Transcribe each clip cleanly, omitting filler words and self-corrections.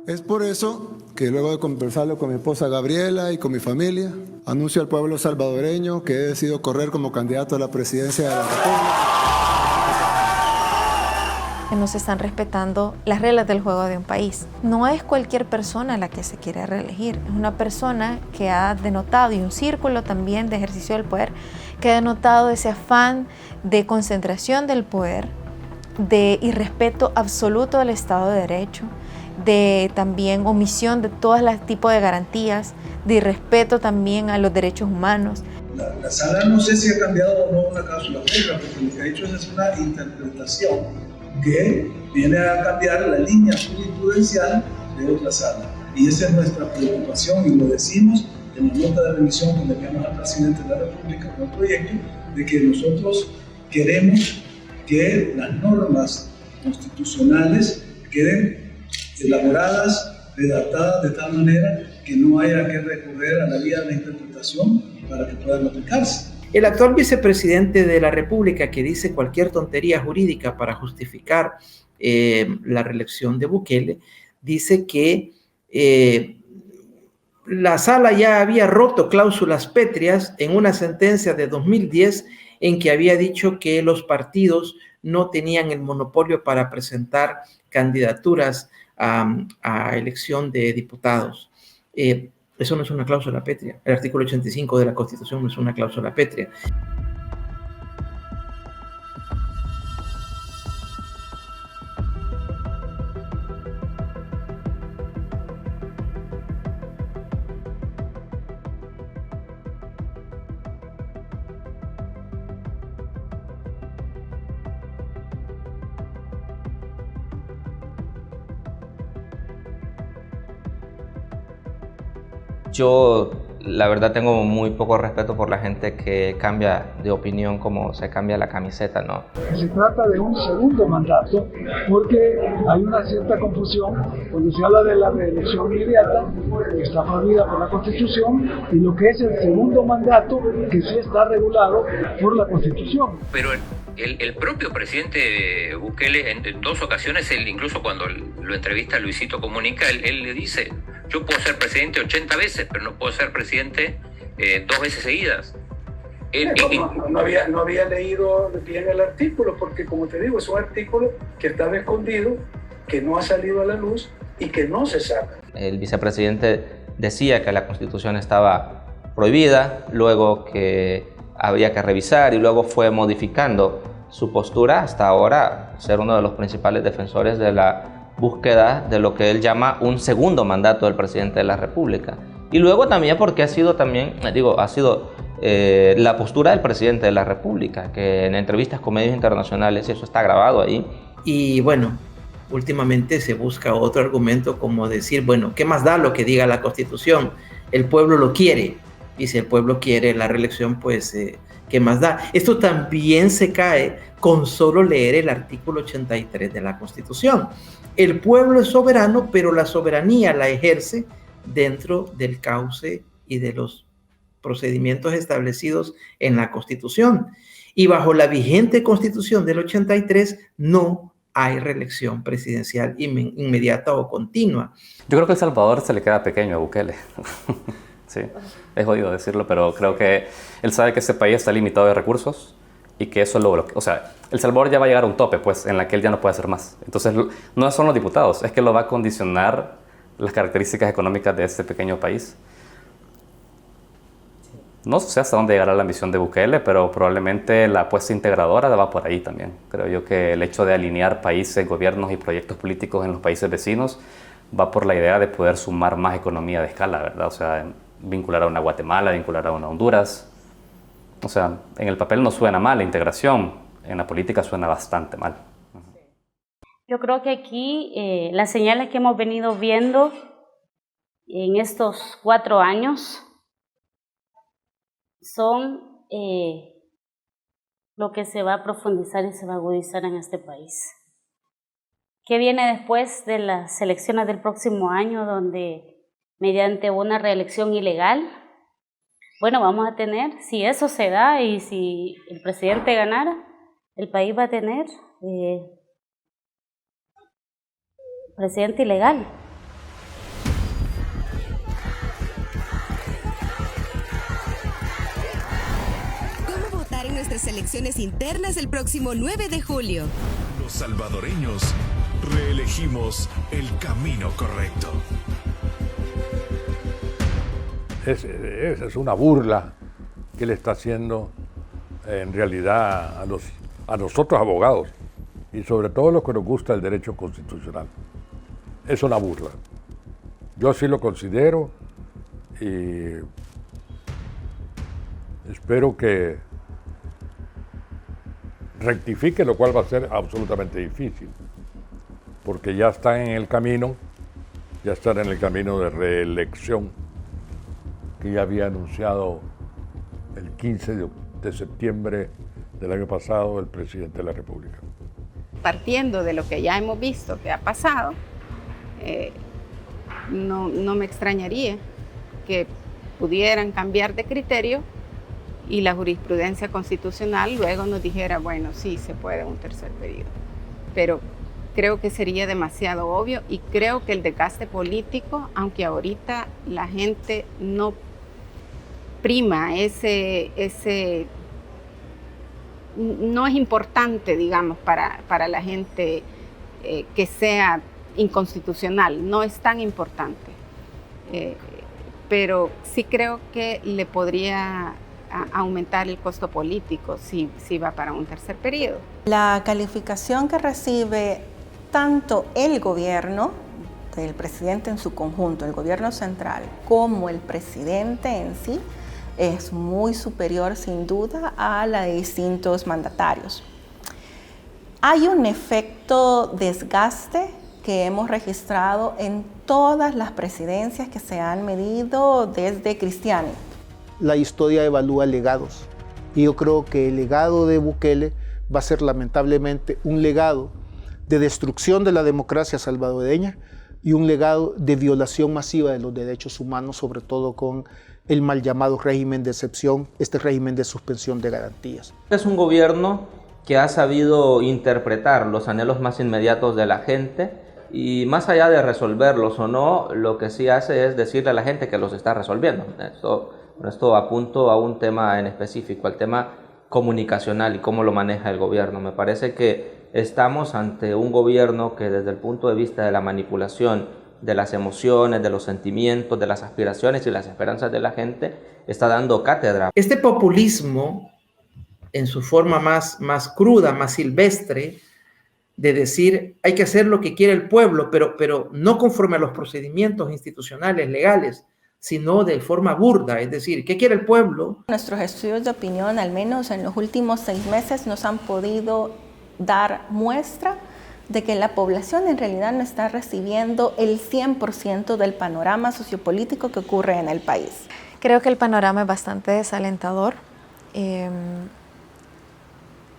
Es por eso que luego de conversarlo con mi esposa Gabriela y con mi familia, anuncio al pueblo salvadoreño que he decidido correr como candidato a la presidencia de la República. Que no se están respetando las reglas del juego de un país. No es cualquier persona la que se quiere reelegir, es una persona que ha denotado, y un círculo también de ejercicio del poder, que ha denotado ese afán de concentración del poder, de irrespeto absoluto del Estado de Derecho, de también omisión de todos los tipos de garantías, de irrespeto también a los derechos humanos. La sala no sé si ha cambiado o no una cláusula pétrea, porque lo que ha hecho es una interpretación que viene a cambiar la línea jurisprudencial de otra sala. Y esa es nuestra preocupación, y lo decimos en la nota de revisión que le enviamos al presidente de la República con el proyecto, de que nosotros queremos que las normas constitucionales queden elaboradas, redactadas de tal manera que no haya que recurrir a la vía de la interpretación para que puedan aplicarse. El actual vicepresidente de la República, que dice cualquier tontería jurídica para justificar la reelección de Bukele, dice que la sala ya había roto cláusulas pétreas en una sentencia de 2010 en que había dicho que los partidos no tenían el monopolio para presentar candidaturas a elección de diputados. Eso no es una cláusula pétrea. El artículo 85 de la Constitución no es una cláusula pétrea. Yo, la verdad, tengo muy poco respeto por la gente que cambia de opinión como se cambia la camiseta, ¿no? Se trata de un segundo mandato porque hay una cierta confusión cuando se habla de la reelección inmediata, que está prohibida por la Constitución, y lo que es el segundo mandato, que sí está regulado por la Constitución. Pero el propio presidente Bukele, en dos ocasiones, él, incluso cuando lo entrevista Luisito Comunica, él le dice: yo puedo ser presidente 80 veces, pero no puedo ser presidente 2 veces seguidas. No había leído bien el artículo, porque como te digo, es un artículo que estaba escondido, que no ha salido a la luz y que no se saca. El vicepresidente decía que la Constitución estaba prohibida, luego que había que revisar, y luego fue modificando su postura hasta ahora ser uno de los principales defensores de la búsqueda de lo que él llama un segundo mandato del presidente de la República. Y luego también porque ha sido la postura del presidente de la República, que en entrevistas con medios internacionales, y eso está grabado ahí. Y bueno, últimamente se busca otro argumento, como decir, bueno, ¿qué más da lo que diga la Constitución? El pueblo lo quiere, y si el pueblo quiere la reelección, pues ¿qué más da? Esto también se cae con solo leer el artículo 83 de la Constitución. El pueblo es soberano, pero la soberanía la ejerce dentro del cauce y de los procedimientos establecidos en la Constitución. Y bajo la vigente Constitución del 83 no hay reelección presidencial inmediata o continua. Yo creo que El Salvador se le queda pequeño a Bukele. Sí, es jodido decirlo, pero creo que él sabe que este país está limitado de recursos y que eso lo... O sea, El Salvador ya va a llegar a un tope, pues, en la que él ya no puede hacer más. Entonces, no son los diputados, es que lo va a condicionar las características económicas de este pequeño país. No sé hasta dónde llegará la ambición de Bukele, pero probablemente la apuesta integradora va por ahí también. Creo yo que el hecho de alinear países, gobiernos y proyectos políticos en los países vecinos va por la idea de poder sumar más economía de escala, ¿verdad? O sea, vincular a una Guatemala, vincular a una Honduras. O sea, en el papel no suena mal la integración, en la política suena bastante mal. Yo creo que aquí las señales que hemos venido viendo en estos 4 años son lo que se va a profundizar y se va a agudizar en este país. ¿Qué viene después de las elecciones del próximo año, donde mediante una reelección ilegal, bueno, vamos a tener, si eso se da y si el presidente ganara, el país va a tener presidente ilegal. nuestras elecciones internas el próximo 9 de julio. Los salvadoreños reelegimos el camino correcto. Esa es una burla que le está haciendo en realidad a nosotros abogados y sobre todo los que nos gusta el derecho constitucional. Es una burla. Yo así lo considero y espero que rectifique, lo cual va a ser absolutamente difícil, porque ya están en el camino de reelección que ya había anunciado el 15 de septiembre del año pasado el presidente de la República. Partiendo de lo que ya hemos visto que ha pasado, no me extrañaría que pudieran cambiar de criterio y la jurisprudencia constitucional luego nos dijera, bueno, sí, se puede un tercer periodo. Pero creo que sería demasiado obvio y creo que el desgaste político, aunque ahorita la gente no prima no es importante, digamos, para la gente que sea inconstitucional, no es tan importante. Pero sí creo que le podría aumentar el costo político si va para un tercer periodo. La calificación que recibe tanto el gobierno, el presidente en su conjunto, el gobierno central, como el presidente en sí, es muy superior sin duda a la de distintos mandatarios. Hay un efecto desgaste que hemos registrado en todas las presidencias que se han medido desde Cristiani. La historia evalúa legados y yo creo que el legado de Bukele va a ser lamentablemente un legado de destrucción de la democracia salvadoreña y un legado de violación masiva de los derechos humanos, sobre todo con el mal llamado régimen de excepción, este régimen de suspensión de garantías. Es un gobierno que ha sabido interpretar los anhelos más inmediatos de la gente y más allá de resolverlos o no, lo que sí hace es decirle a la gente que los está resolviendo. Esto apunto a un tema en específico, al tema comunicacional y cómo lo maneja el gobierno. Me parece que estamos ante un gobierno que desde el punto de vista de la manipulación de las emociones, de los sentimientos, de las aspiraciones y las esperanzas de la gente, está dando cátedra. Este populismo, en su forma más cruda, más silvestre, de decir hay que hacer lo que quiere el pueblo, pero no conforme a los procedimientos institucionales, legales, sino de forma burda, es decir, ¿qué quiere el pueblo? Nuestros estudios de opinión, al menos en los últimos 6 meses, nos han podido dar muestra de que la población en realidad no está recibiendo el 100% del panorama sociopolítico que ocurre en el país. Creo que el panorama es bastante desalentador.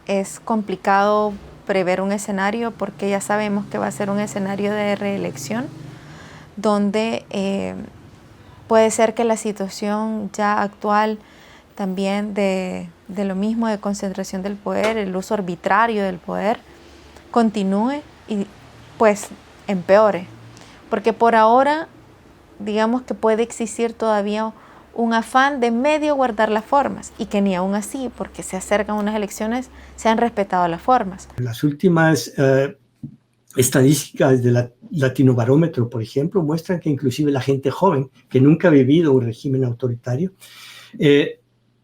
Es complicado prever un escenario porque ya sabemos que va a ser un escenario de reelección donde puede ser que la situación ya actual también de lo mismo, de concentración del poder, el uso arbitrario del poder, continúe y pues empeore. Porque por ahora, digamos que puede existir todavía un afán de medio guardar las formas y que ni aún así, porque se acercan unas elecciones, se han respetado las formas. Las últimas estadísticas de Latinobarómetro, por ejemplo, muestran que inclusive la gente joven, que nunca ha vivido un régimen autoritario,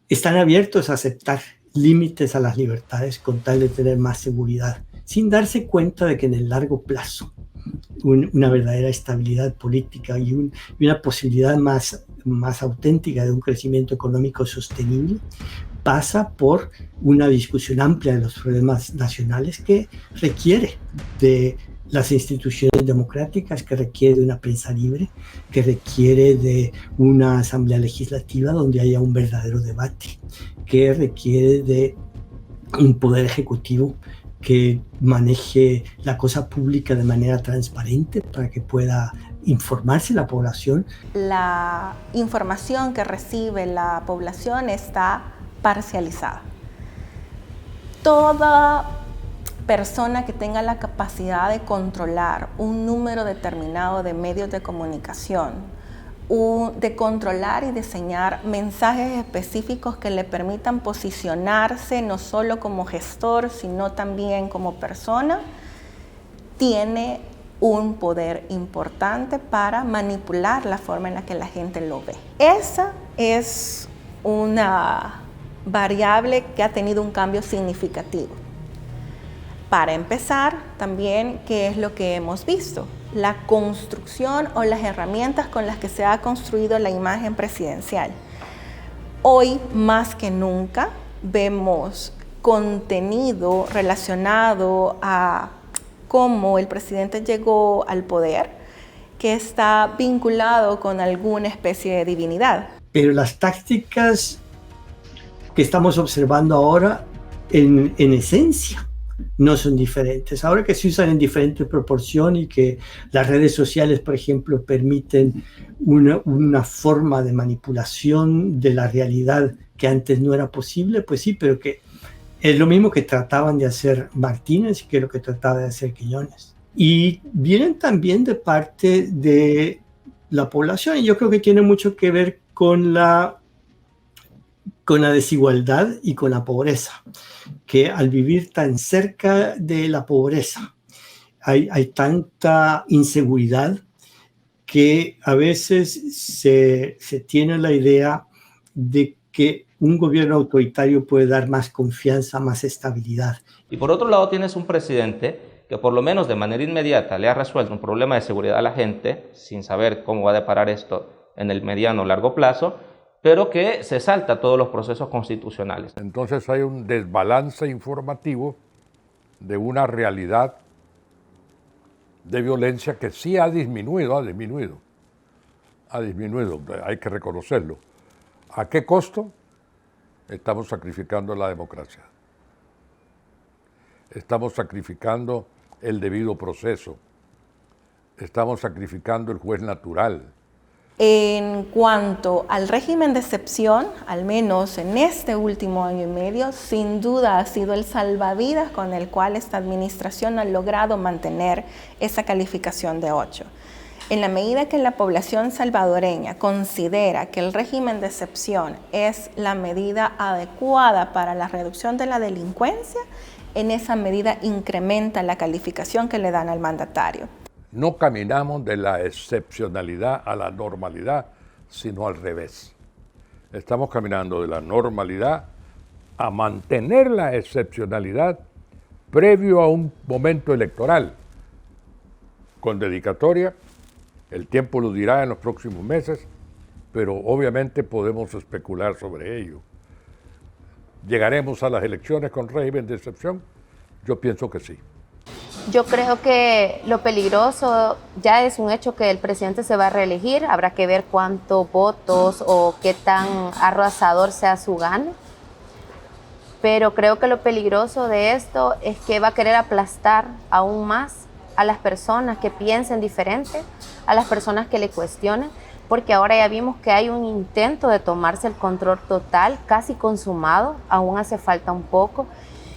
están abiertos a aceptar límites a las libertades con tal de tener más seguridad, sin darse cuenta de que en el largo plazo una verdadera estabilidad política y una posibilidad más auténtica de un crecimiento económico sostenible pasa por una discusión amplia de los problemas nacionales que requiere de las instituciones democráticas, que requiere de una prensa libre, que requiere de una asamblea legislativa donde haya un verdadero debate, que requiere de un poder ejecutivo que maneje la cosa pública de manera transparente para que pueda informarse la población. La información que recibe la población está parcializada. Toda persona que tenga la capacidad de controlar un número determinado de medios de comunicación, de controlar y diseñar mensajes específicos que le permitan posicionarse no solo como gestor, sino también como persona, tiene un poder importante para manipular la forma en la que la gente lo ve. Esa es una variable que ha tenido un cambio significativo. Para empezar, también, ¿qué es lo que hemos visto? La construcción o las herramientas con las que se ha construido la imagen presidencial. Hoy, más que nunca, vemos contenido relacionado a cómo el presidente llegó al poder, que está vinculado con alguna especie de divinidad. Pero las tácticas que estamos observando ahora, en esencia, no son diferentes. Ahora que se usan en diferente proporción y que las redes sociales, por ejemplo, permiten una forma de manipulación de la realidad que antes no era posible, pues sí, pero que es lo mismo que trataban de hacer Martínez y que lo que trataba de hacer Quiñones. Y vienen también de parte de la población, y yo creo que tiene mucho que ver con la desigualdad y con la pobreza, que al vivir tan cerca de la pobreza hay tanta inseguridad que a veces se tiene la idea de que un gobierno autoritario puede dar más confianza, más estabilidad. Y por otro lado tienes un presidente que por lo menos de manera inmediata le ha resuelto un problema de seguridad a la gente, sin saber cómo va a deparar esto en el mediano o largo plazo, pero que se salta todos los procesos constitucionales. Entonces hay un desbalance informativo de una realidad de violencia que sí ha disminuido, hay que reconocerlo. ¿A qué costo? Estamos sacrificando la democracia. Estamos sacrificando el debido proceso. Estamos sacrificando el juez natural. En cuanto al régimen de excepción, al menos en este último año y medio, sin duda ha sido el salvavidas con el cual esta administración ha logrado mantener esa calificación de 8. En la medida que la población salvadoreña considera que el régimen de excepción es la medida adecuada para la reducción de la delincuencia, en esa medida incrementa la calificación que le dan al mandatario. No caminamos de la excepcionalidad a la normalidad, sino al revés. Estamos caminando de la normalidad a mantener la excepcionalidad previo a un momento electoral, con dedicatoria. El tiempo lo dirá en los próximos meses, pero obviamente podemos especular sobre ello. ¿Llegaremos a las elecciones con régimen de excepción? Yo pienso que sí. Yo creo que lo peligroso ya es un hecho que el presidente se va a reelegir. Habrá que ver cuántos votos o qué tan arrasador sea su gane. Pero creo que lo peligroso de esto es que va a querer aplastar aún más a las personas que piensen diferente, a las personas que le cuestionen, porque ahora ya vimos que hay un intento de tomarse el control total, casi consumado, aún hace falta un poco.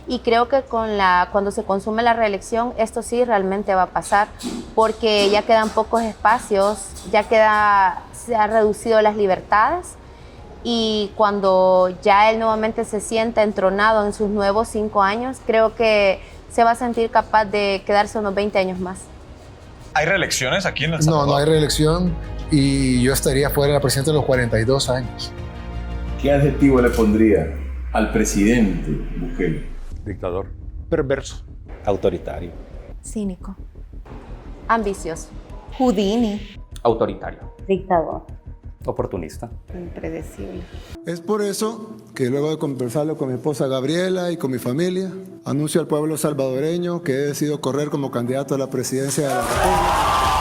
Y creo que cuando se consume la reelección, esto sí realmente va a pasar, porque ya quedan pocos espacios, se han reducido las libertades, y cuando ya él nuevamente se sienta entronado en sus nuevos 5 años, creo que se va a sentir capaz de quedarse unos 20 años más. ¿Hay reelecciones aquí en El Salvador? No hay reelección y yo estaría fuera de la presidencia a los 42 años. ¿Qué adjetivo le pondría al presidente Bukele? Dictador. Perverso. Autoritario. Cínico. Ambicioso. Houdini. Autoritario. Dictador. Oportunista. Impredecible. Es por eso que luego de conversarlo con mi esposa Gabriela y con mi familia, anuncio al pueblo salvadoreño que he decidido correr como candidato a la presidencia de la República.